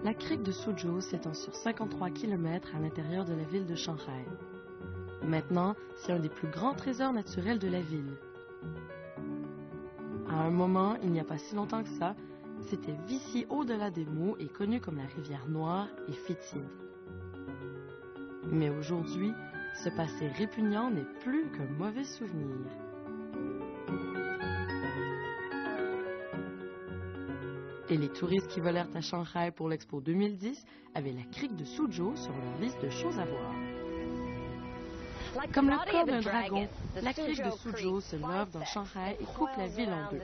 La crique de Suzhou s'étend sur 53 km à l'intérieur de la ville de Shanghai. Maintenant, c'est un des plus grands trésors naturels de la ville. À un moment, il n'y a pas si longtemps que ça, c'était Vichy au-delà des mots et connu comme la rivière Noire et fétide. Mais aujourd'hui, ce passé répugnant n'est plus qu'un mauvais souvenir. Et les touristes qui volèrent à Shanghai pour l'Expo 2010 avaient la crique de Suzhou sur leur liste de choses à voir. Comme le corps d'un dragon, la crique de Suzhou se love dans Shanghai et coupe la ville en deux.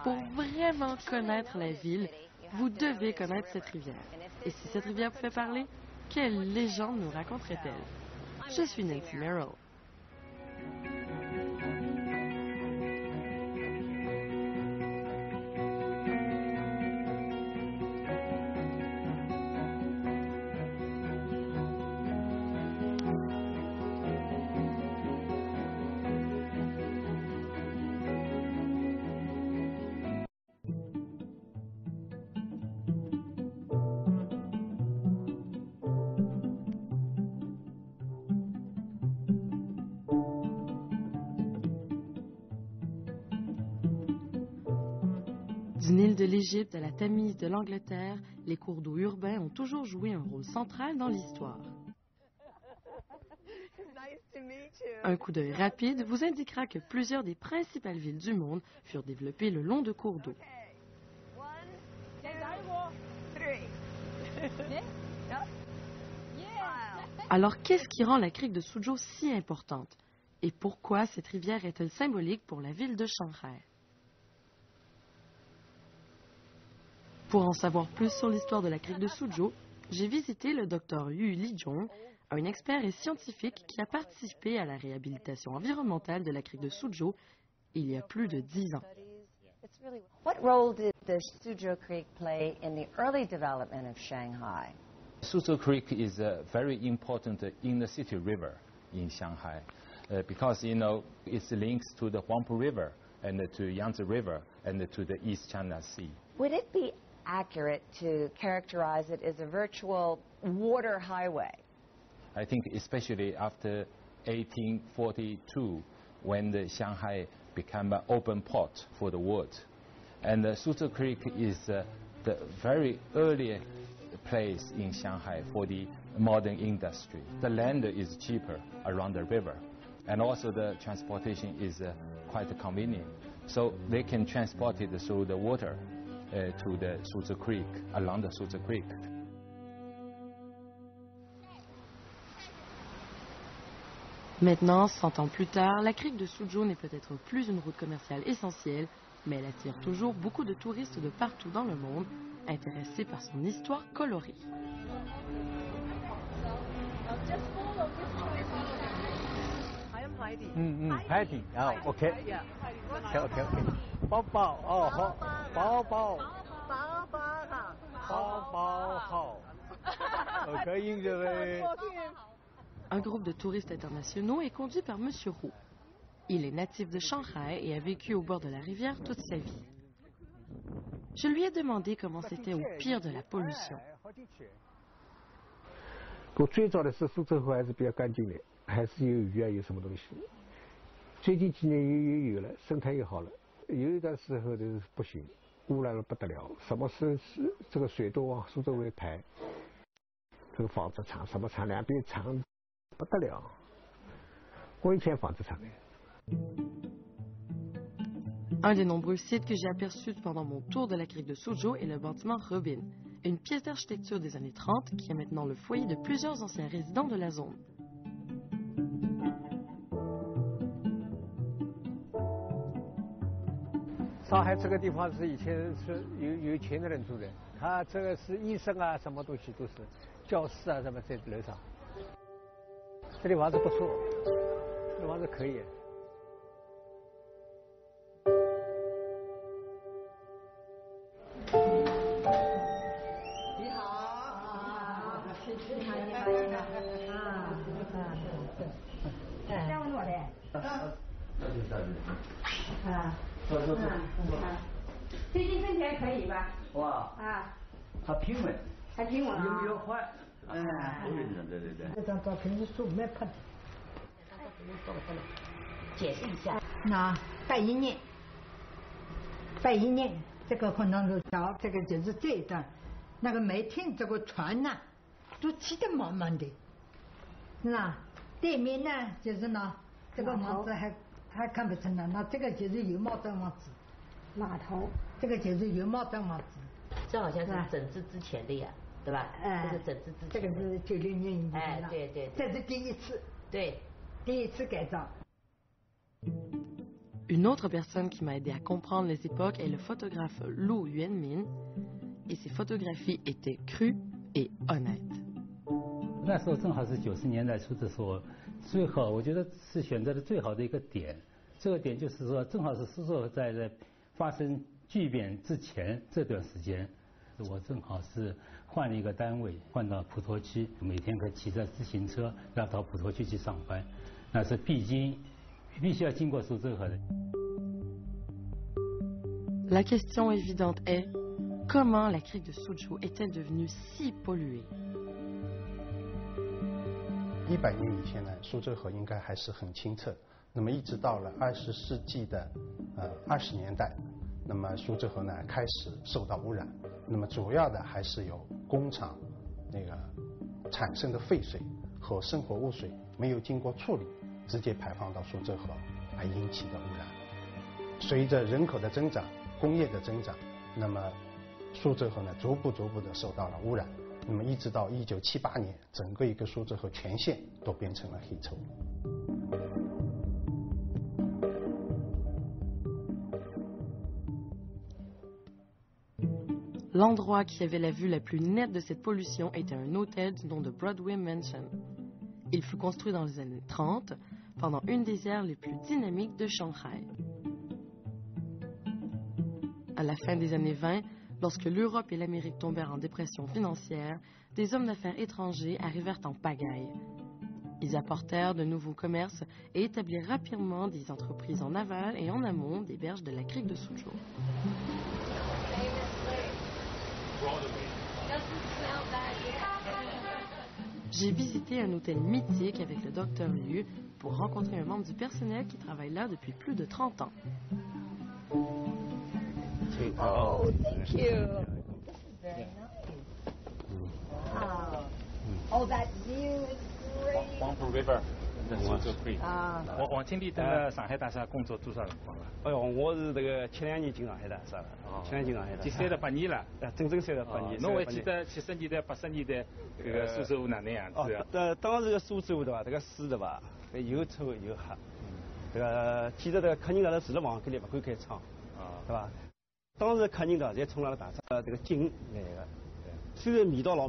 Pour vraiment connaître la ville, vous devez connaître cette rivière. Et si cette rivière pouvait parler, quelle légende nous raconterait-elle? Je suis Nancy Merrill. Du Nil de l'Égypte à la Tamise de l'Angleterre, les cours d'eau urbains ont toujours joué un rôle central dans l'histoire. Un coup d'œil rapide vous indiquera que plusieurs des principales villes du monde furent développées le long de cours d'eau. Alors, qu'est-ce qui rend la crique de Suzhou si importante? Et pourquoi cette rivière est-elle symbolique pour la ville de Shanghai? Pour en savoir plus sur l'histoire de la crique de Suzhou, j'ai visité le Dr Yu Lijong, un expert et scientifique qui a participé à la réhabilitation environnementale de la crique de Suzhou il y a plus de 10 ans. What role did the Suzhou Creek play in the early development of Shanghai? Suzhou Creek is very important in the city river in Shanghai because, you know, it links to the Huangpu River and to Yangtze River and to the East China Sea. Would it be accurate to characterize it as a virtual water highway? I think especially after 1842, when the Shanghai became an open port for the world. And Suzhou Creek is the very early place in Shanghai for the modern industry. The land is cheaper around the river, and also the transportation is quite convenient. So they can transport it through the water to the Suzhou Creek, along the Suzhou Creek. Maintenant, 100 ans plus tard, la crique de Suzhou n'est peut-être plus une route commerciale essentielle, mais elle attire toujours beaucoup de touristes de partout dans le monde, intéressés par son histoire colorée. Heidi. Oh, okay. Okay. 包包哦，好，包包，包包好，可以的呗。 Un groupe de touristes internationaux est conduit par M. Roux. Il est natif de Shanghai et a vécu au bord de la rivière toute sa vie. Je lui ai demandé comment c'était au pire de la pollution. 不，最早的是苏州河还是比较干净的，还是有鱼啊，有什么东西。最近几年又有了，生态又好了。有一段时候就是不行，污染了不得了，什么是这个水都往苏州围排，这个纺织厂什么厂两边厂不得了。我以前纺织厂的。 Un des nombreux sites que j'ai aperçus pendant mon tour de la crique de Suzhou est le bâtiment Robin, une pièce d'architecture des années 30 qui est maintenant le foyer de plusieurs anciens résidents de la zone. 上海这个地方是以前是有钱的人住的，他这个是医生啊，什么东西都是，教室啊什么在楼上。这里房子不错，这房子可以。你好，你好，下午多少？最近挣钱可以吧？哇！啊，它平稳，还平稳有没有啊。坏？对对对。这张照片是手没拍的。解释一下。那81年，这个可能是到这个就是这一段，那个每天这个船呢，都骑得满满的，是吧？对面呢就是呢，这个房子还看不成了，那这个就是油帽镇房子，码头，这个就是油帽镇房子。这好像是整治之前的呀，对吧？这是整治之前。这个是96年以前的。哎，对对。这是第一次。对。第一次改造。Une autre personne qui m'a aidé à comprendre les époques est le photographe Lu Yuanmin, et ses photographies étaient crues et honnêtes. 那时候正好是90年代初的时候，最好我觉得是选择的最好的一个点。这个点就是说，正好是苏州河在发生巨变之前这段时间，我正好是换了一个单位，换到普陀区，每天可以骑着自行车要到普陀区去上班，那是必须要经过苏州河的。La question évidente est comment la crique de Suzhou est-elle devenue si polluée? 100年以前呢，苏州河应该还是很清澈。那么一直到了20世纪的20年代，那么苏州河呢开始受到污染。那么主要的还是有工厂那个产生的废水和生活污水没有经过处理，直接排放到苏州河来引起的污染。随着人口的增长、工业的增长，那么苏州河呢逐步的受到了污染。那么一直到1978年，整个一个苏州河全县都变成了黑臭。L'endroit qui avait la vue la plus nette de cette pollution était un hôtel du nom de Broadway Mansion. Il fut construit dans les années 30, pendant une des ères les plus dynamiques de Shanghai. À la fin des années 20, lorsque l'Europe et l'Amérique tombèrent en dépression financière, des hommes d'affaires étrangers arrivèrent en pagaille. Ils apportèrent de nouveaux commerces et établirent rapidement des entreprises en aval et en amont des berges de la crique de Suzhou. J'ai visité un hôtel mythique avec le Dr Liu pour rencontrer un membre du personnel qui travaille là depuis plus de 30 ans. Oh, thank you. Very nice. Oh, that view is great. 黄浦 River 的苏州 Creek。王经理在上海大厦工作多少辰光了？哎呦，我是这个72年进上海大厦了，72进上海大厦。38年了。整38年。侬还记得70年代、80年代这个苏州哪能样子？当时的苏州对吧？这个水对吧？又臭又黑。这个记得这个客人在住了房间里不敢开窗，对吧？当时客人的侪冲浪大厦这个井那个，虽然味道老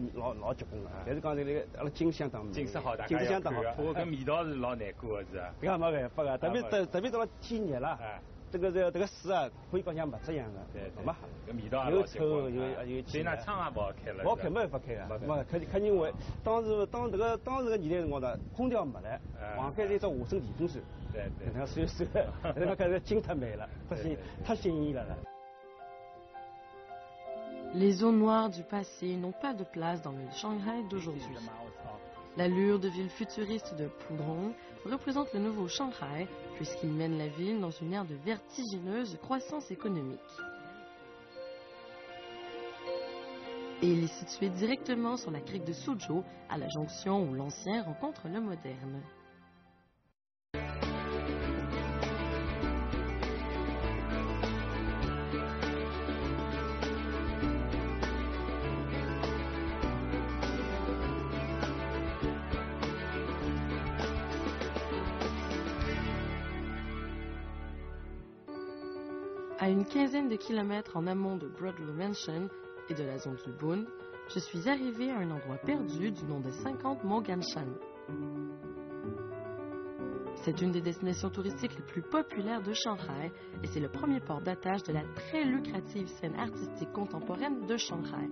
结棍的，但是讲这个阿拉井相当美，景色好，景色相当好。不过搿味道是老难过的是吧？搿也没办法个，特别到了天热了，这个水啊，可以讲像墨汁一样的，没黑，搿味道又臭又所以那窗也不好开了。不好开，没办法开个，没客人为当时个年代辰光呢，空调没了，房间是一只华生电风扇，对，那所以那个井太美了，太鲜艳了。Les zones noires du passé n'ont pas de place dans le Shanghai d'aujourd'hui. L'allure de ville futuriste de Pudong représente le nouveau Shanghai puisqu'il mène la ville dans une ère de vertigineuse croissance économique. Et il est situé directement sur la crique de Suzhou, à la jonction où l'ancien rencontre le moderne. À une quinzaine de kilomètres en amont de Broadway Mansion et de la zone du Bund, je suis arrivée à un endroit perdu du nom de 50 Moganshan. C'est une des destinations touristiques les plus populaires de Shanghai et c'est le premier port d'attache de la très lucrative scène artistique contemporaine de Shanghai.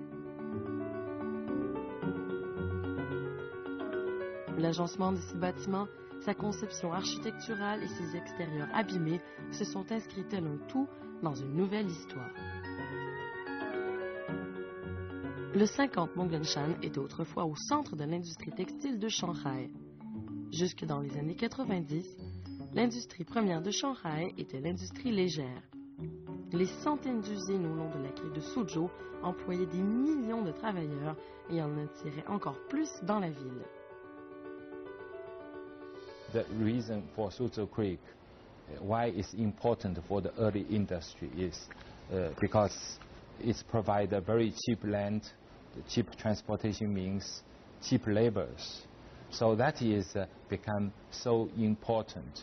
L'agencement de ces bâtiments, sa conception architecturale et ses extérieurs abîmés se sont inscrits tel un tout dans une nouvelle histoire. Le 50 Mongenshan était autrefois au centre de l'industrie textile de Shanghai. Jusque dans les années 90, l'industrie première de Shanghai était l'industrie légère. Les centaines d'usines au long de la crique de Suzhou employaient des millions de travailleurs et en attiraient encore plus dans la ville. The reason for Suzhou Creek, why it's important for the early industry is because it provides a very cheap land, cheap transportation means, cheap labors. So that is become so important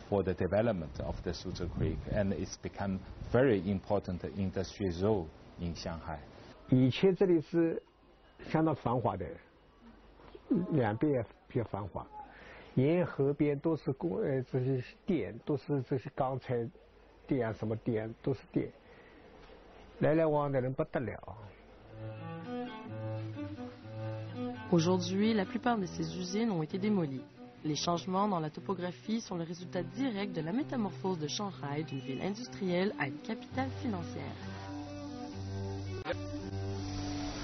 for the development of the Suzhou Creek, and it's become very important industry zone in Shanghai. 以前这里是相当繁华的，两边也比较繁华，沿河边都是这些店，都是这些钢材店啊，什么店都是店，来来往往的人不得了。 Aujourd'hui, la plupart de ces usines ont été démolies. Les changements dans la topographie sont le résultat direct de la métamorphose de Shanghai d'une ville industrielle à une capitale financière.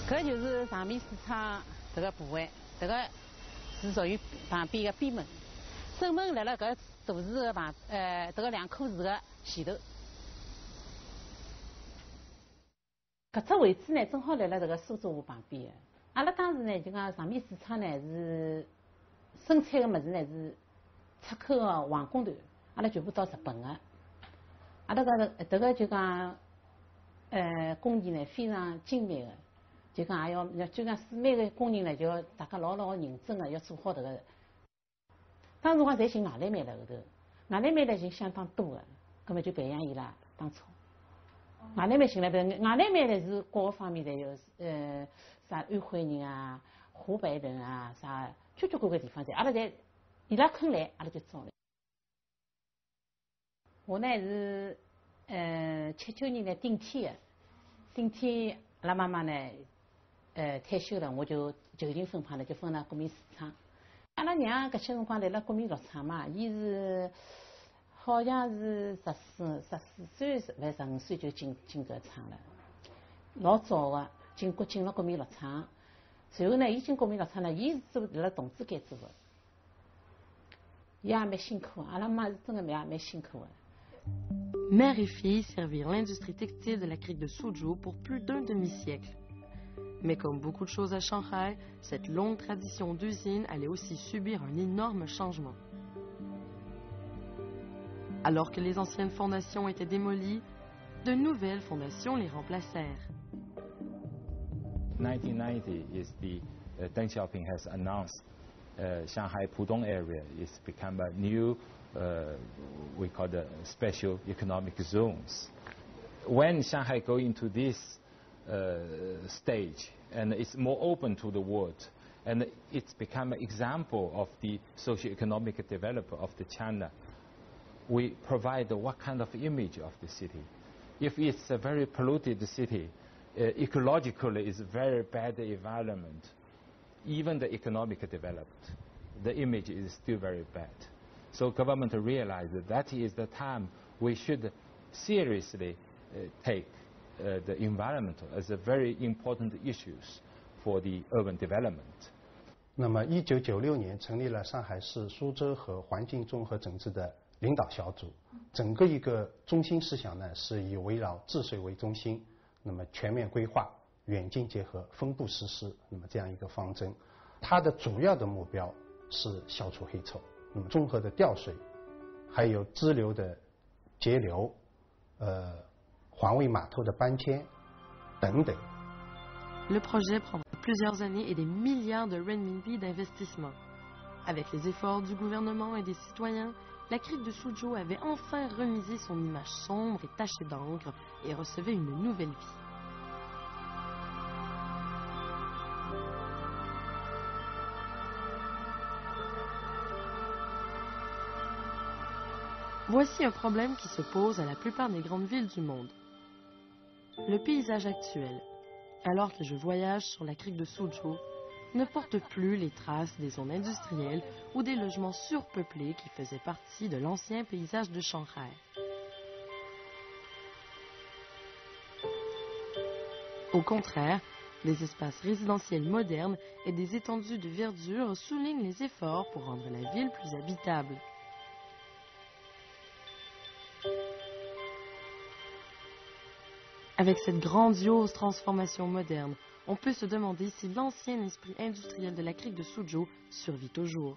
这就是上面市场这个部位，这个是属于旁边的边门。正门来了搿大市的旁，这个2棵树的前头。搿只位置呢，正好来了这个苏州河旁边的。阿拉当时呢，就讲上面市场呢是生产的物事呢是出口的皇宫团，阿拉全部到日本的。阿拉这个就讲工艺呢非常精密的。 就讲也要，就讲每个工人呢，就要大家老认真的要做好这个。当时我侪寻外来买了后头，外来买了就相当多的，葛么就培养伊拉当初。外来买寻了不？外来买呢是各个方面的有，啥安徽人啊、湖北人啊，啥交交关关地方的，阿拉侪伊拉肯来，阿拉就招来。我呢是79年的顶天的，顶天阿拉妈妈呢。 退休了，我就就近分派了，就分了国民市场。阿拉娘搿些辰光来了国民药厂嘛，伊是好像是14岁，还15岁就进搿厂了，老早的进了国民药厂。随后呢，伊进国民药厂呢，伊是做辣同志间做的，伊也蛮辛苦，阿拉妈是真的蛮辛苦的。 Mère et fille servirent l'industrie textile de la crique de Suzhou pour plus d'un demi-siècle. Mais comme beaucoup de choses à Shanghai, cette longue tradition d'usine allait aussi subir un énorme changement. Alors que les anciennes fondations étaient démolies, de nouvelles fondations les remplacèrent. 1990 is the Deng Xiaoping has announced Shanghai Pudong area is become a new we call the special economic zones. When Shanghai go into this stage and it's more open to the world and it's become an example of the socio-economic development of the China. We provide what kind of image of the city. If it's a very polluted city, ecologically it's a very bad environment. Even the economic development, the image is still very bad. So government realized that is the time we should seriously take the environment as a very important issues for the urban development. 那么1996年成立了上海市苏州河环境综合整治的领导小组，整个一个中心思想呢是以围绕治水为中心，那么全面规划、远近结合、分步实施，那么这样一个方针。它的主要的目标是消除黑臭，那么综合的调水，还有支流的截流，环卫码头的搬迁等等。 Le projet prendra plusieurs années et des milliards de renminbi d'investissement. Avec les efforts du gouvernement et des citoyens, la crique de Suzhou avait enfin remisé son image sombre et tachée d'encre et recevait une nouvelle vie. Voici un problème qui se pose à la plupart des grandes villes du monde. Le paysage actuel, alors que je voyage sur la crique de Suzhou, ne porte plus les traces des zones industrielles ou des logements surpeuplés qui faisaient partie de l'ancien paysage de Shanghai. Au contraire, Des espaces résidentiels modernes et des étendues de verdure soulignent les efforts pour rendre la ville plus habitable. Avec cette grandiose transformation moderne, on peut se demander si l'ancien esprit industriel de la crique de Suzhou survit toujours.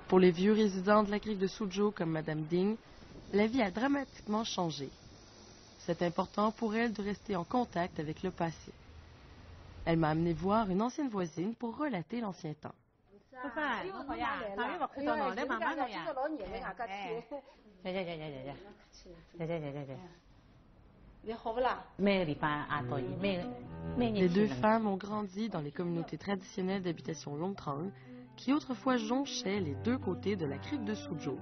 Pour les vieux résidents de la crique de Suzhou comme Madame Ding, la vie a dramatiquement changé. C'est important pour elle de rester en contact avec le passé. Elle m'a amené voir une ancienne voisine pour relater l'ancien temps. Les deux femmes ont grandi dans les communautés traditionnelles d'habitation Longtrang, qui autrefois jonchaient les deux côtés de la crique de Suzhou.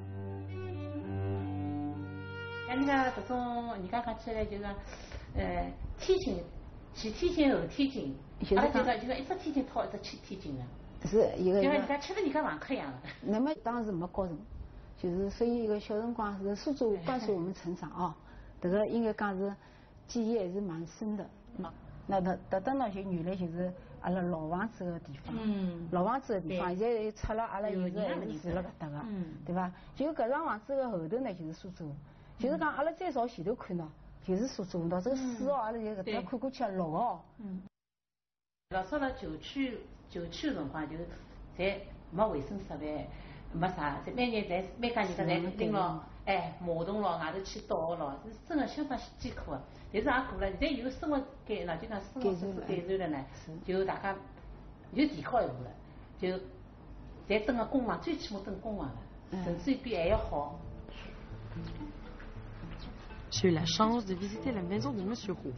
J'ai eu la chance de visiter la maison de M. Roux.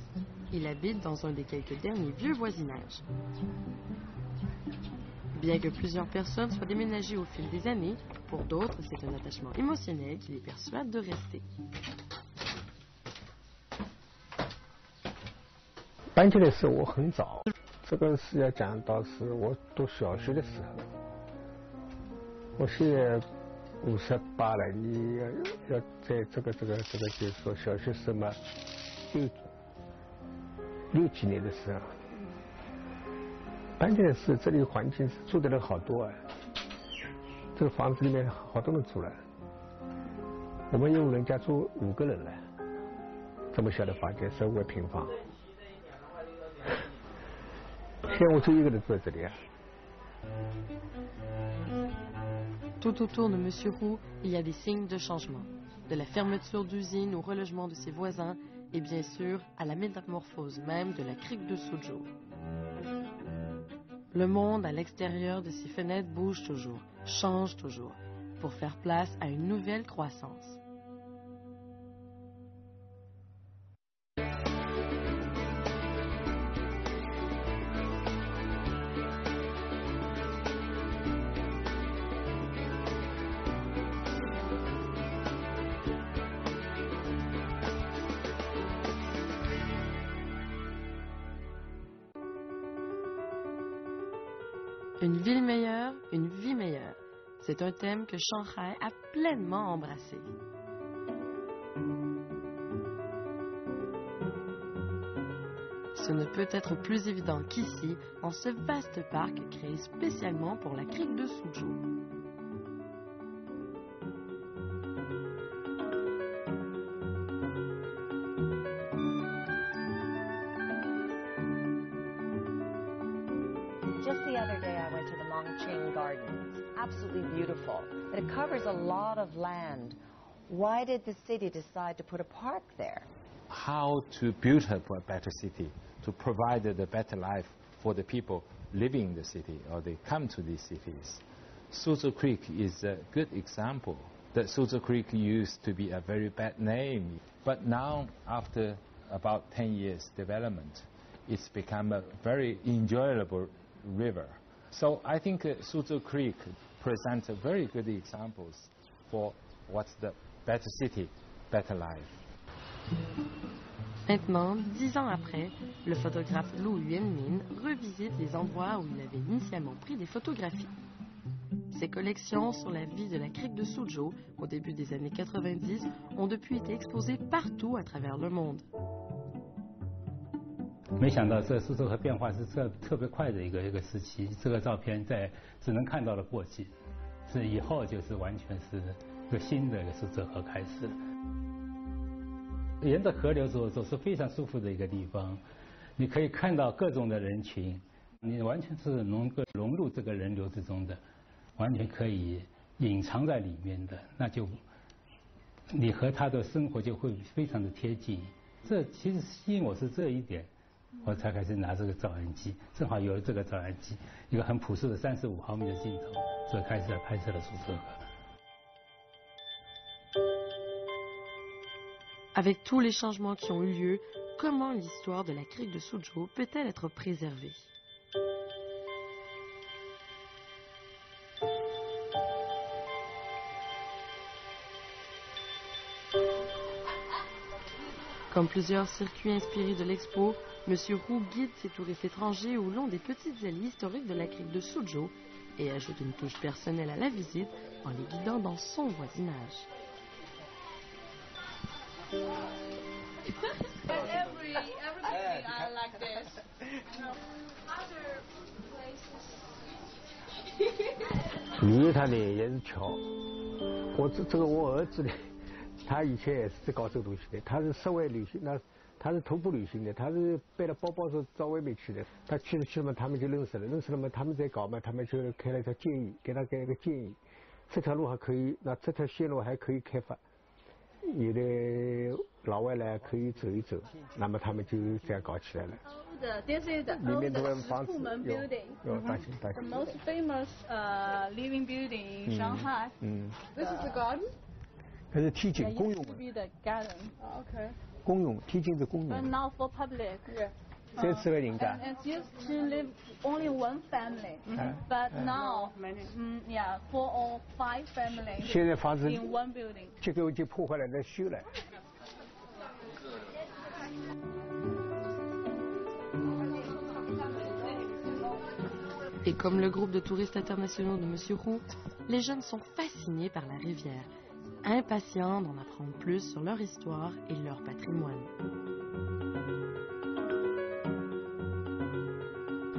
Il habite dans un des quelques derniers vieux voisinages. Bien que plusieurs personnes soient déménagées au fil des années, pour d'autres, c'est un attachement émotionnel qui les persuade de rester. 搬进来时候我很早，这个是要讲到是我读小学的时候。我现在58了，你要在这个就是说小学生嘛，6几年的时候，搬进来时这里环境是住的人好多啊，这个房子里面好多人住了，我们有人家住5个人了，这么小的房间15个平方。 Tout autour de M. Roux, il y a des signes de changement, de la fermeture d'usines au relogement de ses voisins et bien sûr à la métamorphose même de la crique de Suzhou. Le monde à l'extérieur de ses fenêtres bouge toujours, change toujours, pour faire place à une nouvelle croissance. Une ville meilleure, une vie meilleure. C'est un thème que Shanghai a pleinement embrassé. Ce ne peut être plus évident qu'ici, en ce vaste parc créé spécialement pour la crique de Suzhou. Just the other day, I went to the Mongqing Gardens. Absolutely beautiful. But it covers a lot of land. Why did the city decide to put a park there? How to build up a better city, to provide the better life for the people living in the city or they come to these cities. Suzhou Creek is a good example. That Suzhou Creek used to be a very bad name, but now after about 10 years development, it's become a very enjoyable river. So I think Suzhou Creek presents a very good examples for what's the better city, better life. Maintenant, 10 ans après, le photographe Lu Yuanmin revisite les endroits où il avait initialement pris des photographies. Ses collections sur la vie de la crique de Suzhou au début des années 90 ont depuis été exposées partout à travers le monde. 没想到这苏州河变化是特别快的一个时期。这个照片在只能看到了过去，是以后就是完全是一个新的一个苏州河开始了。沿着河流走是非常舒服的一个地方，你可以看到各种的人群，你完全是能够融入这个人流之中的，完全可以隐藏在里面的，那就你和他的生活就会非常的贴近。这其实吸引我是这一点，我才开始拿这个照相机，正好有了这个照相机，一个很朴素的35毫米的镜头，所以开始拍摄了苏州河。Avec tous les changements qui ont eu lieu, comment l'histoire de la crique de Suzhou peut-elle être préservée? Comme plusieurs circuits inspirés de l'expo, M. Roux guide ses touristes étrangers au long des petites allées historiques de la crique de Suzhou et ajoute une touche personnelle à la visite en les guidant dans son voisinage. Everybody are like this. Other 旅游团呢也是巧，这个我儿子呢，他以前也是在搞这个东西的，他是室外旅行，他是徒步旅行的，他是背了包包是到外面去的，他去了嘛，他们就认识了嘛，他们在搞嘛，他们就开了一条建议，给他一个建议，这条路还可以，那这条线路还可以开发。有的老外来可以走一走，那么他们就这样搞起来了。This is the oldest Pumen building, the most famous living building in Shanghai. This is the garden. 这是梯井，公用的。The garden. Okay. 公用，梯井是公用。But now for public. 这次个人家。And it used to live only one family, but now, yeah, 4 or 5 families. 现在房子 in one building. 这个就破坏了，再修了。Et comme le groupe de touristes internationaux de M. Roux, les jeunes sont fascinés par la rivière, impatients d'en apprendre plus sur leur histoire et leur patrimoine.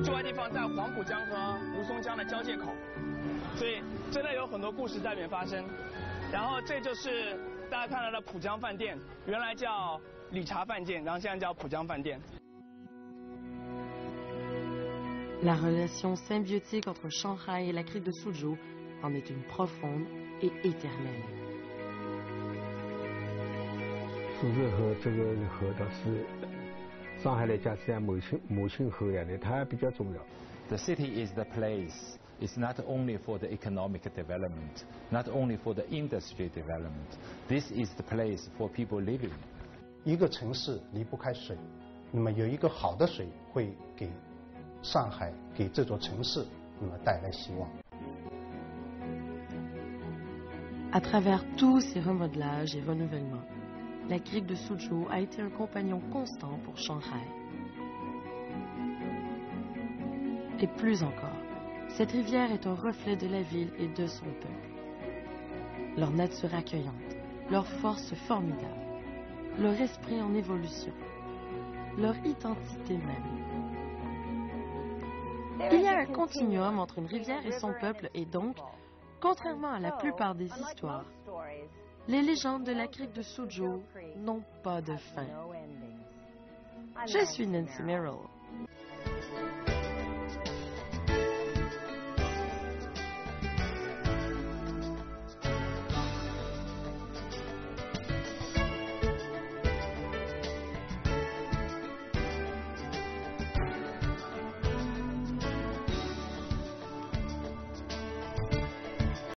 这块地方在黄浦江和吴淞江的交界口，所以真的有很多故事在里面发生。然后这就是大家看到的浦江饭店，原来叫理查饭店，然后现在叫浦江饭店。La relation symbiotique entre Shanghai et la crique de Suzhou en est une profonde et éternelle. 苏州河这个河倒是。上海来讲是像母亲河一样的，它比较重要。The city is the place. It's not only for the economic development, not only for the industry development. This is the place for people living. 一个城市离不开水，那么有一个好的水会给上海、给这座城市，那么带来希望。À travers tous ces remodelages et renouvellements, la crique de Suzhou a été un compagnon constant pour Shanghai. Et plus encore, cette rivière est un reflet de la ville et de son peuple. Leur nature accueillante, leur force formidable, leur esprit en évolution, leur identité même. Il y a un continuum entre une rivière et son peuple et donc, contrairement à la plupart des histoires, les légendes de la crique de Suzhou n'ont pas de fin. Je suis Nancy Merrill.